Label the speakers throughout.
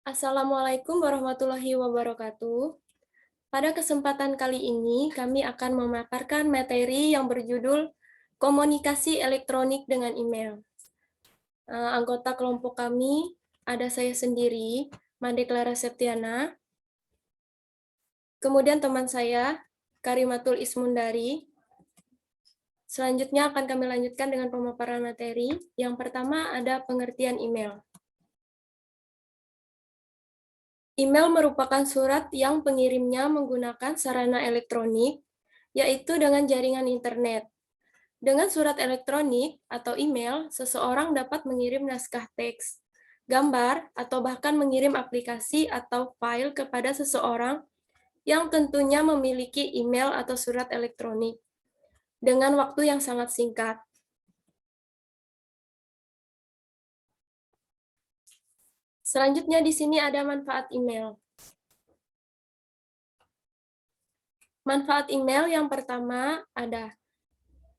Speaker 1: Assalamualaikum warahmatullahi wabarakatuh. Pada kesempatan kali ini, kami akan memaparkan materi yang berjudul Komunikasi Elektronik dengan Email. Anggota kelompok kami ada saya sendiri, Made Clara Septiana, kemudian teman saya, Karimatul Ismundari. Selanjutnya akan kami lanjutkan dengan pemaparan materi. Yang pertama ada pengertian email. Email merupakan surat yang pengirimnya menggunakan sarana elektronik, yaitu dengan jaringan internet. Dengan surat elektronik atau email, seseorang dapat mengirim naskah teks, gambar, atau bahkan mengirim aplikasi atau file kepada seseorang yang tentunya memiliki email atau surat elektronik dengan waktu yang sangat singkat. Selanjutnya di sini ada manfaat email. Manfaat email yang pertama ada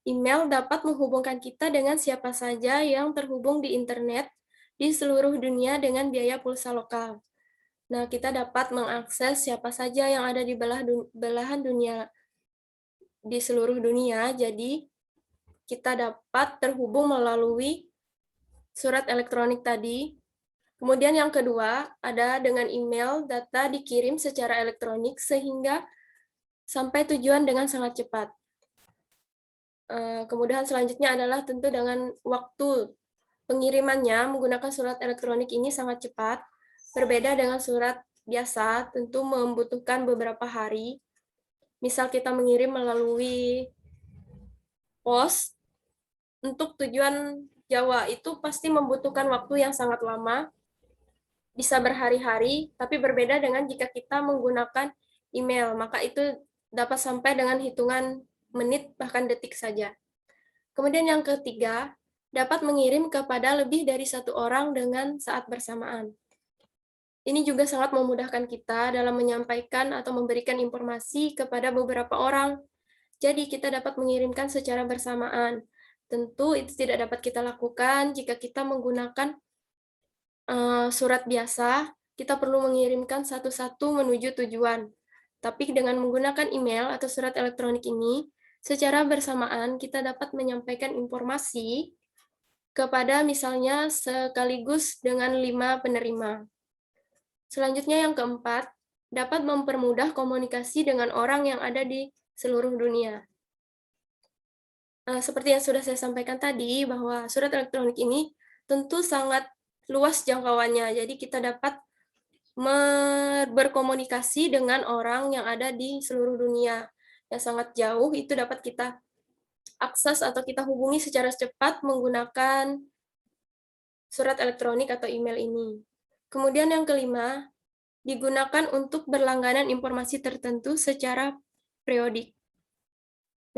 Speaker 1: email dapat menghubungkan kita dengan siapa saja yang terhubung di internet di seluruh dunia dengan biaya pulsa lokal. Nah, kita dapat mengakses siapa saja yang ada di belahan dunia di seluruh dunia. Jadi, kita dapat terhubung melalui surat elektronik tadi. Kemudian yang kedua, ada dengan email data dikirim secara elektronik sehingga sampai tujuan dengan sangat cepat. Kemudian selanjutnya adalah tentu dengan waktu pengirimannya menggunakan surat elektronik ini sangat cepat, berbeda dengan surat biasa, tentu membutuhkan beberapa hari. Misal kita mengirim melalui pos, untuk tujuan Jawa itu pasti membutuhkan waktu yang sangat lama, bisa berhari-hari, tapi berbeda dengan jika kita menggunakan email, maka itu dapat sampai dengan hitungan menit bahkan detik saja. Kemudian yang ketiga, dapat mengirim kepada lebih dari satu orang dengan saat bersamaan. Ini juga sangat memudahkan kita dalam menyampaikan atau memberikan informasi kepada beberapa orang. Jadi kita dapat mengirimkan secara bersamaan. Tentu itu tidak dapat kita lakukan jika kita menggunakan surat biasa, kita perlu mengirimkan satu-satu menuju tujuan. Tapi dengan menggunakan email atau surat elektronik ini, secara bersamaan kita dapat menyampaikan informasi kepada misalnya sekaligus dengan 5 penerima. Selanjutnya yang keempat, dapat mempermudah komunikasi dengan orang yang ada di seluruh dunia. Seperti yang sudah saya sampaikan tadi, bahwa surat elektronik ini tentu sangat luas jangkauannya, jadi kita dapat berkomunikasi dengan orang yang ada di seluruh dunia, yang sangat jauh itu dapat kita akses atau kita hubungi secara cepat menggunakan surat elektronik atau email ini. Kemudian yang kelima, digunakan untuk berlangganan informasi tertentu secara periodik.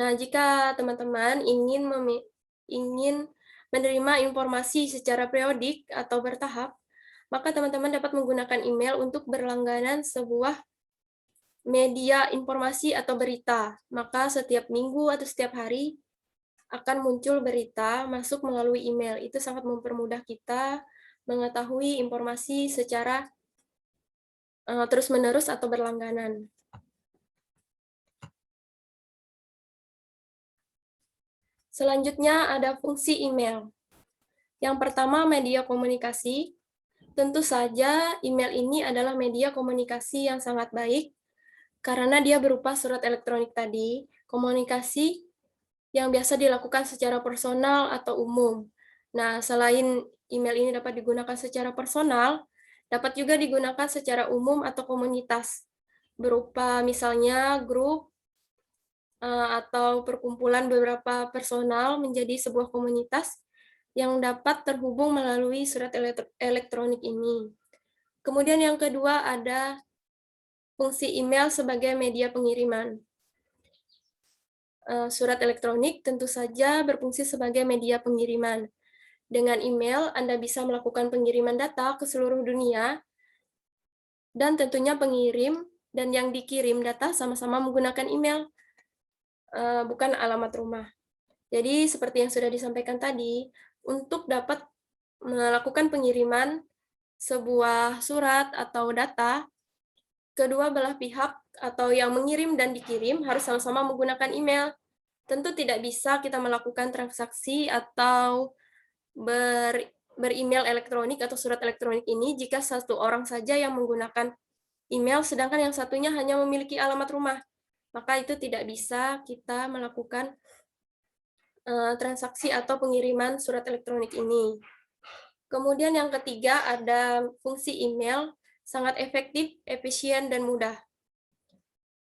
Speaker 1: Nah, jika teman-teman ingin menerima informasi secara periodik atau bertahap, maka teman-teman dapat menggunakan email untuk berlangganan sebuah media informasi atau berita. Maka setiap minggu atau setiap hari akan muncul berita masuk melalui email. Itu sangat mempermudah kita mengetahui informasi secara terus-menerus atau berlangganan. Selanjutnya ada fungsi email. Yang pertama, media komunikasi. Tentu saja email ini adalah media komunikasi yang sangat baik karena dia berupa surat elektronik tadi, komunikasi yang biasa dilakukan secara personal atau umum. Nah, selain email ini dapat digunakan secara personal, dapat juga digunakan secara umum atau komunitas, berupa misalnya grup atau perkumpulan beberapa personal menjadi sebuah komunitas yang dapat terhubung melalui surat elektronik ini. Kemudian yang kedua ada fungsi email sebagai media pengiriman. Surat elektronik tentu saja berfungsi sebagai media pengiriman. Dengan email, Anda bisa melakukan pengiriman data ke seluruh dunia, dan tentunya pengirim dan yang dikirim data sama-sama menggunakan email, bukan alamat rumah. Jadi seperti yang sudah disampaikan tadi, untuk dapat melakukan pengiriman sebuah surat atau data, kedua belah pihak atau yang mengirim dan dikirim harus sama-sama menggunakan email. Tentu tidak bisa kita melakukan transaksi atau beremail elektronik atau surat elektronik ini jika satu orang saja yang menggunakan email, sedangkan yang satunya hanya memiliki alamat rumah. Maka itu tidak bisa kita melakukan transaksi atau pengiriman surat elektronik ini. Kemudian yang ketiga ada fungsi email, sangat efektif, efisien, dan mudah.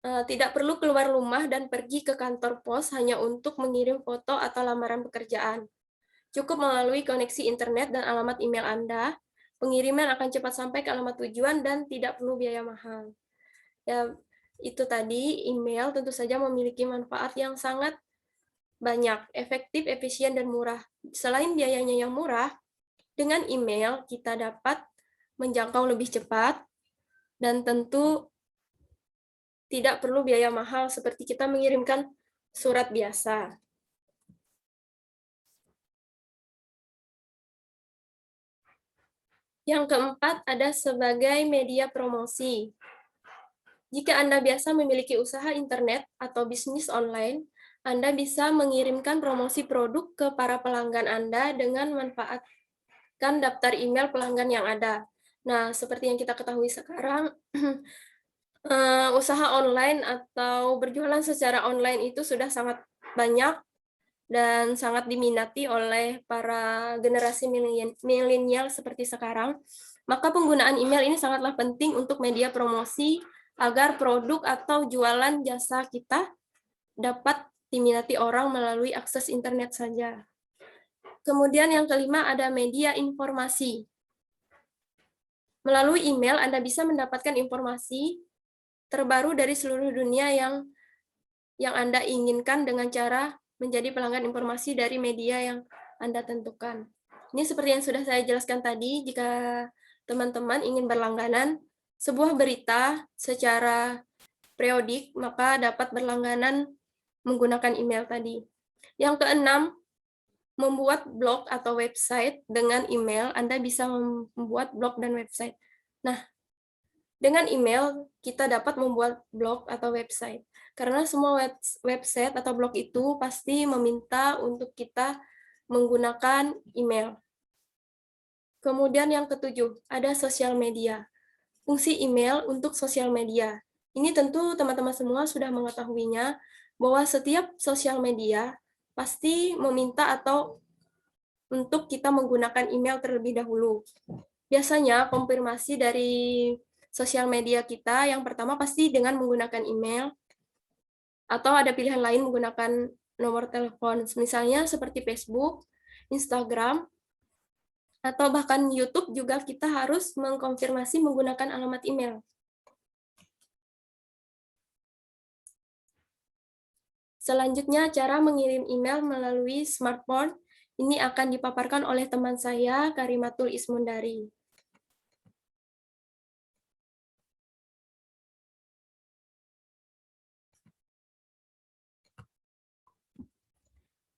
Speaker 1: Tidak perlu keluar rumah dan pergi ke kantor pos hanya untuk mengirim foto atau lamaran pekerjaan. Cukup melalui koneksi internet dan alamat email Anda, pengiriman akan cepat sampai ke alamat tujuan dan tidak perlu biaya mahal. Ya, itu tadi email tentu saja memiliki manfaat yang sangat banyak, efektif, efisien, dan murah. Selain biayanya yang murah, dengan email kita dapat menjangkau lebih cepat dan tentu tidak perlu biaya mahal seperti kita mengirimkan surat biasa. Yang keempat ada sebagai media promosi. Jika Anda biasa memiliki usaha internet atau bisnis online, Anda bisa mengirimkan promosi produk ke para pelanggan Anda dengan memanfaatkan daftar email pelanggan yang ada. Nah, seperti yang kita ketahui sekarang, usaha online atau berjualan secara online itu sudah sangat banyak dan sangat diminati oleh para generasi milenial seperti sekarang. Maka penggunaan email ini sangatlah penting untuk media promosi agar produk atau jualan jasa kita dapat diminati orang melalui akses internet saja. Kemudian yang kelima ada media informasi. Melalui email Anda bisa mendapatkan informasi terbaru dari seluruh dunia yang Anda inginkan dengan cara menjadi pelanggan informasi dari media yang Anda tentukan. Ini seperti yang sudah saya jelaskan tadi, jika teman-teman ingin berlangganan sebuah berita secara periodik, maka dapat berlangganan menggunakan email tadi. Yang keenam, membuat blog atau website dengan email. Anda bisa membuat blog dan website. Nah, dengan email kita dapat membuat blog atau website. Karena semua website atau blog itu pasti meminta untuk kita menggunakan email. Kemudian yang ketujuh, ada sosial media. Fungsi email untuk sosial media. Ini tentu teman-teman semua sudah mengetahuinya, bahwa setiap sosial media pasti meminta atau untuk kita menggunakan email terlebih dahulu. Biasanya konfirmasi dari sosial media kita yang pertama pasti dengan menggunakan email, atau ada pilihan lain menggunakan nomor telepon, misalnya seperti Facebook, Instagram, atau bahkan YouTube juga kita harus mengkonfirmasi menggunakan alamat email. Selanjutnya, cara mengirim email melalui smartphone ini akan dipaparkan oleh teman saya, Karimatul Ismundari.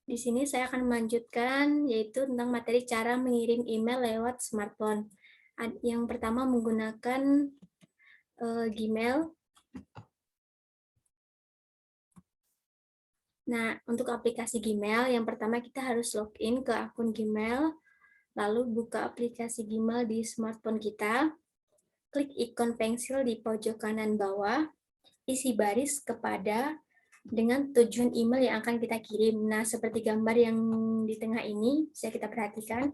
Speaker 2: Di sini saya akan melanjutkan yaitu tentang materi cara mengirim email lewat smartphone. Yang pertama menggunakan Gmail. Nah, untuk aplikasi Gmail, yang pertama kita harus login ke akun Gmail, lalu buka aplikasi Gmail di smartphone kita, klik ikon pensil di pojok kanan bawah, isi baris kepada dengan tujuan email yang akan kita kirim. Nah, seperti gambar yang di tengah ini, bisa kita perhatikan.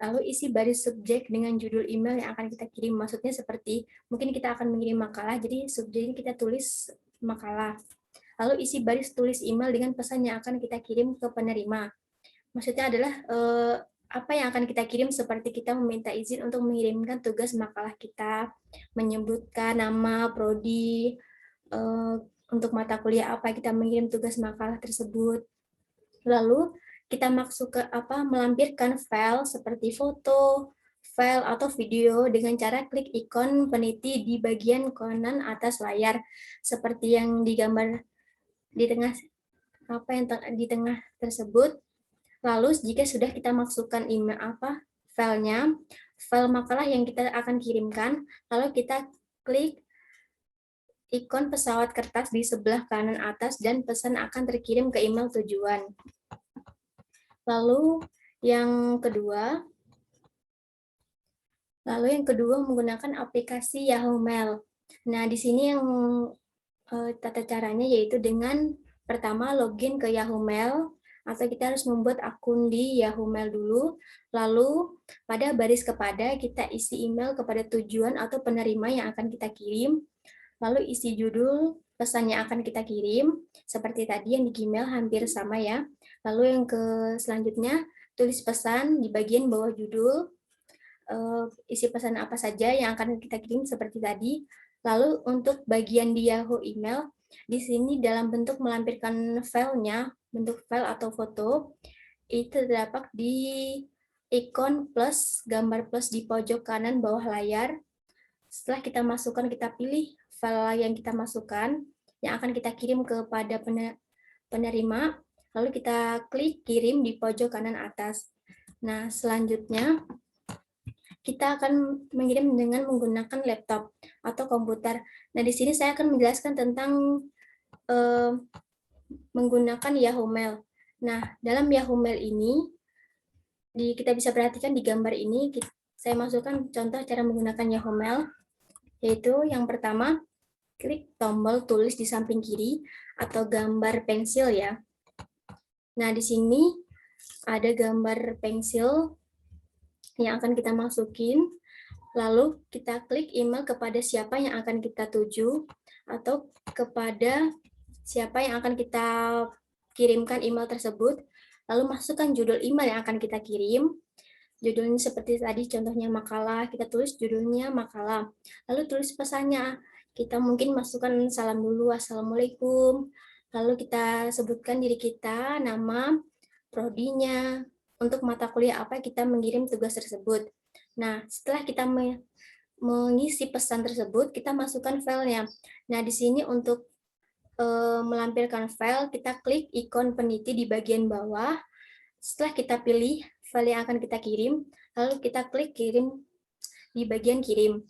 Speaker 2: Lalu isi baris subjek dengan judul email yang akan kita kirim. Maksudnya seperti, mungkin kita akan mengirim makalah, jadi subjeknya kita tulis makalah. Lalu isi baris tulis email dengan pesan yang akan kita kirim ke penerima. Maksudnya adalah apa yang akan kita kirim, seperti kita meminta izin untuk mengirimkan tugas makalah kita, menyebutkan nama, prodi, untuk mata kuliah apa kita mengirim tugas makalah tersebut. Lalu kita masuk ke melampirkan file seperti foto, file atau video dengan cara klik ikon peniti di bagian kanan atas layar seperti yang digambar di tengah di tengah tersebut. Lalu jika sudah kita masukkan email filenya, file makalah yang kita akan kirimkan, lalu kita klik ikon pesawat kertas di sebelah kanan atas dan pesan akan terkirim ke email tujuan. Lalu yang kedua menggunakan aplikasi Yahoo Mail. Nah, di sini yang tata caranya yaitu dengan pertama login ke Yahoo Mail, atau kita harus membuat akun di Yahoo Mail dulu, lalu pada baris kepada kita isi email kepada tujuan atau penerima yang akan kita kirim, lalu isi judul pesan yang akan kita kirim, seperti tadi yang di Gmail hampir sama ya. Lalu yang selanjutnya, tulis pesan di bagian bawah judul, isi pesan apa saja yang akan kita kirim seperti tadi. Lalu untuk bagian di Yahoo Email, di sini dalam bentuk melampirkan filenya, bentuk file atau foto, itu terdapat di ikon plus, gambar plus di pojok kanan bawah layar. Setelah kita masukkan, kita pilih file yang kita masukkan, yang akan kita kirim kepada penerima, lalu kita klik kirim di pojok kanan atas. Nah, selanjutnya kita akan mengirim dengan menggunakan laptop atau komputer. Nah, di sini saya akan menjelaskan tentang menggunakan Yahoo Mail. Nah, dalam Yahoo Mail ini, kita bisa perhatikan di gambar ini, saya masukkan contoh cara menggunakan Yahoo Mail, yaitu yang pertama, klik tombol tulis di samping kiri atau gambar pensil ya. Nah, di sini ada gambar pensil yang akan kita masukin, lalu kita klik email kepada siapa yang akan kita tuju, atau kepada siapa yang akan kita kirimkan email tersebut, lalu masukkan judul email yang akan kita kirim. Judulnya seperti tadi, contohnya makalah, kita tulis judulnya makalah. Lalu tulis pesannya, kita mungkin masukkan salam dulu, assalamualaikum. Lalu kita sebutkan diri kita, nama, prodinya, untuk mata kuliah apa kita mengirim tugas tersebut. Nah, setelah kita mengisi pesan tersebut, kita masukkan filenya. Nah, di sini untuk melampirkan file, kita klik ikon peniti di bagian bawah. Setelah kita pilih file yang akan kita kirim, lalu kita klik kirim di bagian kirim.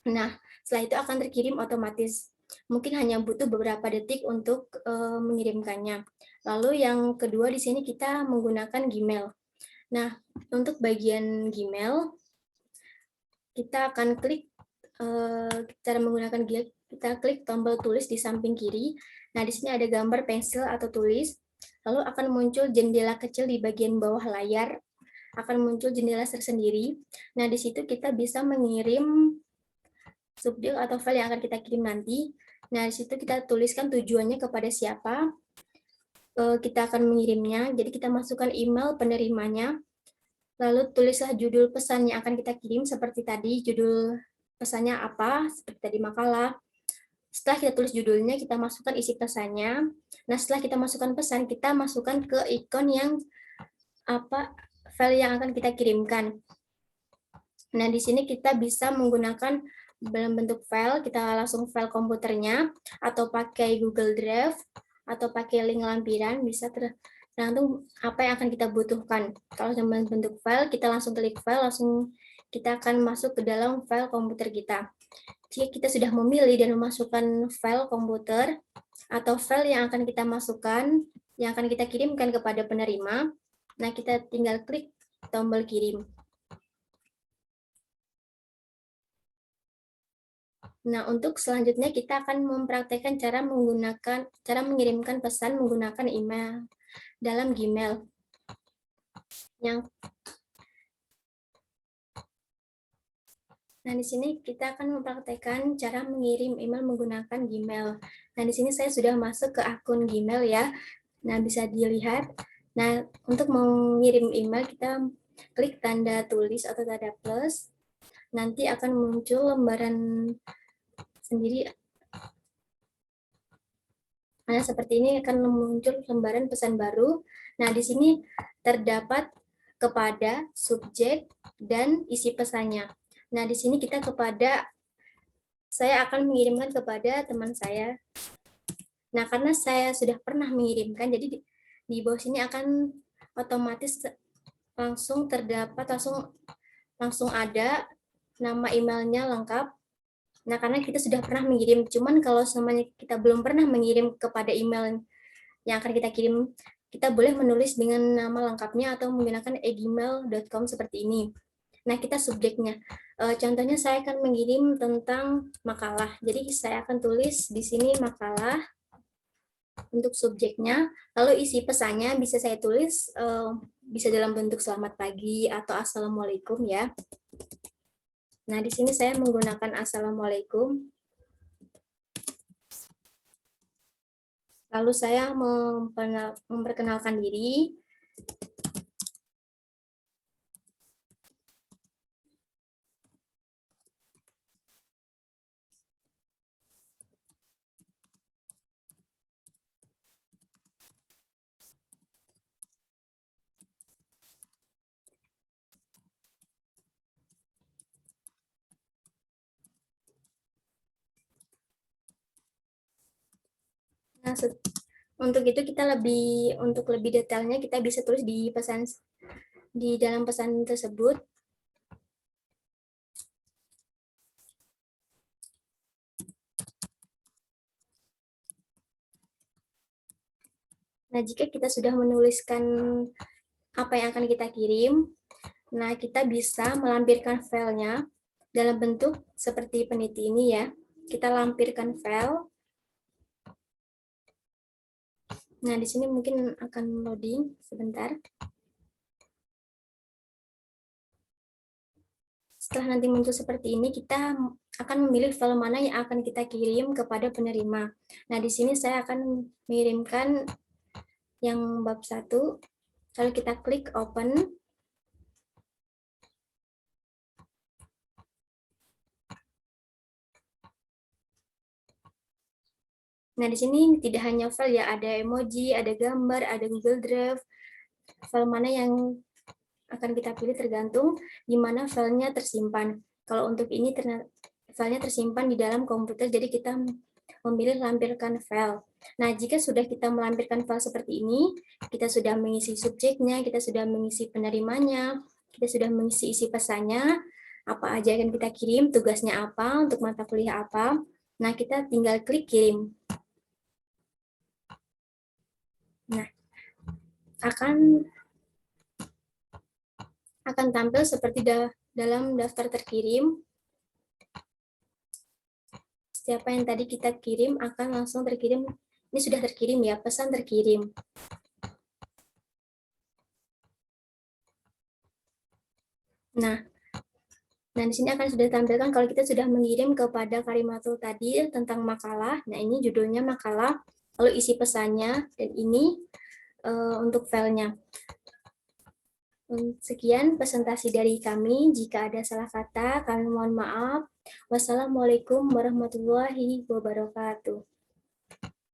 Speaker 2: Nah, setelah itu akan terkirim otomatis. Mungkin hanya butuh beberapa detik untuk mengirimkannya. Lalu yang kedua di sini kita menggunakan Gmail. Nah, untuk bagian Gmail, kita akan klik cara menggunakan Gmail, kita klik tombol tulis di samping kiri. Nah, di sini ada gambar pensil atau tulis. Lalu akan muncul jendela kecil di bagian bawah layar. Akan muncul jendela tersendiri. Nah, di situ kita bisa mengirim subjek atau file yang akan kita kirim nanti. Nah, di situ kita tuliskan tujuannya kepada siapa kita akan mengirimnya. Jadi kita masukkan email penerimanya. Lalu tulislah judul pesan yang akan kita kirim seperti tadi, judul pesannya apa, seperti tadi makalah. Setelah kita tulis judulnya, kita masukkan isi pesannya. Nah, setelah kita masukkan pesan, kita masukkan ke ikon yang file yang akan kita kirimkan. Nah, di sini kita bisa menggunakan dalam bentuk file, kita langsung file komputernya, atau pakai Google Drive, atau pakai link lampiran, bisa tergantung apa yang akan kita butuhkan. Kalau dalam bentuk file, kita langsung klik file, langsung kita akan masuk ke dalam file komputer kita. Jika kita sudah memilih dan memasukkan file komputer atau file yang akan kita masukkan, yang akan kita kirimkan kepada penerima, nah kita tinggal klik tombol kirim. Nah, untuk selanjutnya kita akan mempraktekkan cara mengirimkan pesan menggunakan email dalam Gmail. Nah, di sini kita akan mempraktekkan cara mengirim email menggunakan Gmail. Nah, di sini saya sudah masuk ke akun Gmail ya. Nah, bisa dilihat. Nah, untuk mengirim email kita klik tanda tulis atau tanda plus. Nanti akan muncul lembaran sendiri. Nah, seperti ini akan muncul lembaran pesan baru. Nah, di sini terdapat kepada, subjek, dan isi pesannya. Nah, di sini kita saya akan mengirimkan kepada teman saya. Nah, karena saya sudah pernah mengirimkan, jadi di bawah sini akan otomatis langsung langsung ada nama emailnya lengkap. Nah, karena kita sudah pernah mengirim, cuman kalau semuanya kita belum pernah mengirim kepada email yang akan kita kirim, kita boleh menulis dengan nama lengkapnya atau menggunakan e-gmail.com seperti ini. Nah, kita subjeknya. Contohnya saya akan mengirim tentang makalah. Jadi saya akan tulis di sini makalah untuk subjeknya. Lalu isi pesannya bisa saya tulis bisa dalam bentuk selamat pagi atau assalamualaikum ya. Nah, di sini saya menggunakan assalamualaikum. Lalu saya memperkenalkan diri. Nah, untuk itu kita untuk lebih detailnya kita bisa tulis di dalam pesan tersebut. Nah, jika kita sudah menuliskan apa yang akan kita kirim, nah kita bisa melampirkan filenya dalam bentuk seperti peniti ini ya. Kita lampirkan file. Nah, di sini mungkin akan loading sebentar. Setelah nanti muncul seperti ini, kita akan memilih file mana yang akan kita kirim kepada penerima. Nah, di sini saya akan mengirimkan yang bab 1. Lalu kita klik open. Nah, di sini tidak hanya file ya, ada emoji, ada gambar, ada Google Drive. File mana yang akan kita pilih tergantung di mana filenya tersimpan. Kalau untuk ini filenya tersimpan di dalam komputer, jadi kita memilih lampirkan file. Nah, jika sudah kita melampirkan file seperti ini, kita sudah mengisi subjeknya, kita sudah mengisi penerimanya, kita sudah mengisi isi pesannya, apa aja yang kita kirim, tugasnya apa, untuk mata kuliah apa. Nah, kita tinggal klik kirim. Nah, akan tampil seperti dalam daftar terkirim. Siapa yang tadi kita kirim akan langsung terkirim. Ini sudah terkirim ya, pesan terkirim. Nah, di sini akan sudah tampilkan kalau kita sudah mengirim kepada Karimatul tadi tentang makalah. Nah, ini judulnya makalah, lalu isi pesannya, dan ini untuk filenya. Sekian presentasi dari kami. Jika ada salah kata, kami mohon maaf. Wassalamualaikum warahmatullahi wabarakatuh.